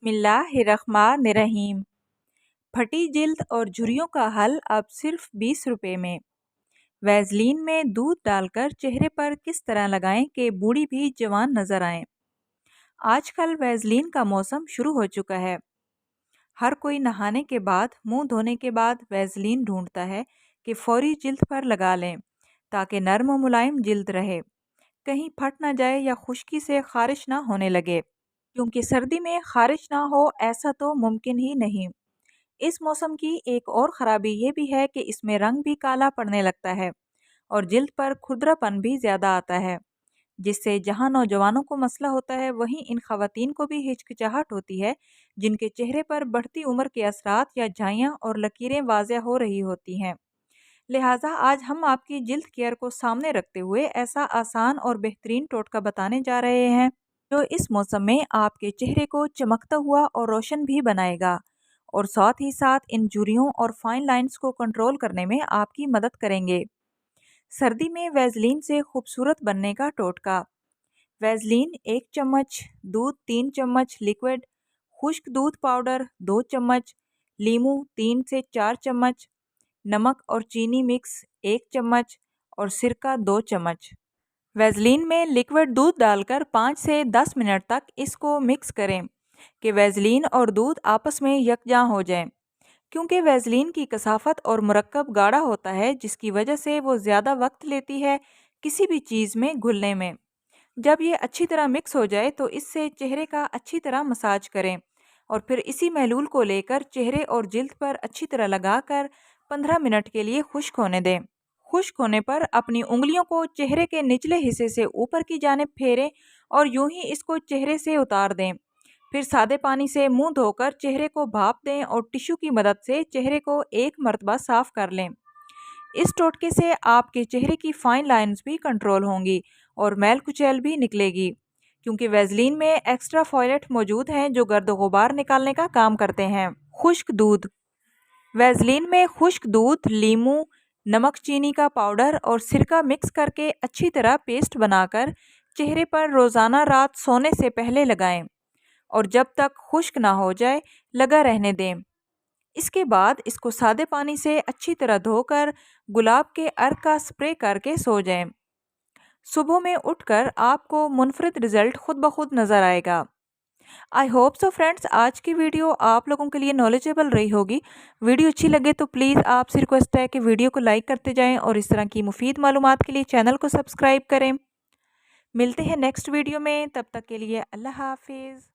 بسم اللہ الرحمن الرحیم۔ پھٹی جلد اور جھریوں کا حل اب صرف 20 روپے میں۔ ویزلین میں دودھ ڈال کر چہرے پر کس طرح لگائیں کہ بوڑھی بھی جوان نظر آئیں۔ آج کل ویزلین کا موسم شروع ہو چکا ہے۔ ہر کوئی نہانے کے بعد منہ دھونے کے بعد ویزلین ڈھونڈتا ہے کہ فوری جلد پر لگا لیں تاکہ نرم و ملائم جلد رہے، کہیں پھٹ نہ جائے یا خشکی سے خارش نہ ہونے لگے، کیونکہ سردی میں خارش نہ ہو ایسا تو ممکن ہی نہیں۔ اس موسم کی ایک اور خرابی یہ بھی ہے کہ اس میں رنگ بھی کالا پڑنے لگتا ہے اور جلد پر کھردرا پن بھی زیادہ آتا ہے، جس سے جہاں نوجوانوں کو مسئلہ ہوتا ہے وہیں ان خواتین کو بھی ہچکچاہٹ ہوتی ہے جن کے چہرے پر بڑھتی عمر کے اثرات یا جھائیاں اور لکیریں واضح ہو رہی ہوتی ہیں۔ لہٰذا آج ہم آپ کی جلد کیئر کو سامنے رکھتے ہوئے ایسا آسان اور بہترین ٹوٹکا بتانے جا رہے ہیں جو اس موسم میں آپ کے چہرے کو چمکتا ہوا اور روشن بھی بنائے گا اور ساتھ ہی ساتھ ان جھریوں اور فائن لائنز کو کنٹرول کرنے میں آپ کی مدد کریں گے۔ سردی میں ویزلین سے خوبصورت بننے کا ٹوٹکا۔ ویزلین 1 چمچ، دودھ 3 چمچ لیکوڈ، خشک دودھ پاؤڈر 2 چمچ، لیموں 3 سے 4 چمچ، نمک اور چینی مکس 1 چمچ اور سرکہ 2 چمچ۔ ویزلین میں لیکوڈ دودھ ڈال کر 5 سے 10 منٹ تک اس کو مکس کریں کہ ویزلین اور دودھ آپس میں یکجاں ہو جائیں، کیونکہ ویزلین کی کثافت اور مرکب گاڑھا ہوتا ہے جس کی وجہ سے وہ زیادہ وقت لیتی ہے کسی بھی چیز میں گھلنے میں۔ جب یہ اچھی طرح مکس ہو جائے تو اس سے چہرے کا اچھی طرح مساج کریں اور پھر اسی محلول کو لے کر چہرے اور جلد پر اچھی طرح لگا کر 15 منٹ کے لیے خشک ہونے دیں۔ خشک ہونے پر اپنی انگلیوں کو چہرے کے نچلے حصے سے اوپر کی جانب پھیریں اور یوں ہی اس کو چہرے سے اتار دیں۔ پھر سادے پانی سے منہ دھو کر چہرے کو بھاپ دیں اور ٹشو کی مدد سے چہرے کو ایک مرتبہ صاف کر لیں۔ اس ٹوٹکے سے آپ کے چہرے کی فائن لائنز بھی کنٹرول ہوں گی اور میل کچیل بھی نکلے گی، کیونکہ ویزلین میں ایکسٹرا فوائلٹ موجود ہیں جو گرد و غبار نکالنے کا کام کرتے ہیں۔ خشک دودھ۔ ویزلین میں خشک دودھ، لیموں، نمک چینی کا پاؤڈر اور سرکہ مکس کر کے اچھی طرح پیسٹ بنا کر چہرے پر روزانہ رات سونے سے پہلے لگائیں اور جب تک خشک نہ ہو جائے لگا رہنے دیں۔ اس کے بعد اس کو سادے پانی سے اچھی طرح دھو کر گلاب کے عرق کا سپرے کر کے سو جائیں۔ صبح میں اٹھ کر آپ کو منفرد رزلٹ خود بخود نظر آئے گا۔ آئی ہوپ سو فرینڈز، آج کی ویڈیو آپ لوگوں کے لیے نالجیبل رہی ہوگی۔ ویڈیو اچھی لگے تو پلیز آپ سے ریکویسٹ ہے کہ ویڈیو کو لائک کرتے جائیں اور اس طرح کی مفید معلومات کے لیے چینل کو سبسکرائب کریں۔ ملتے ہیں نیکسٹ ویڈیو میں، تب تک کے لیے اللہ حافظ۔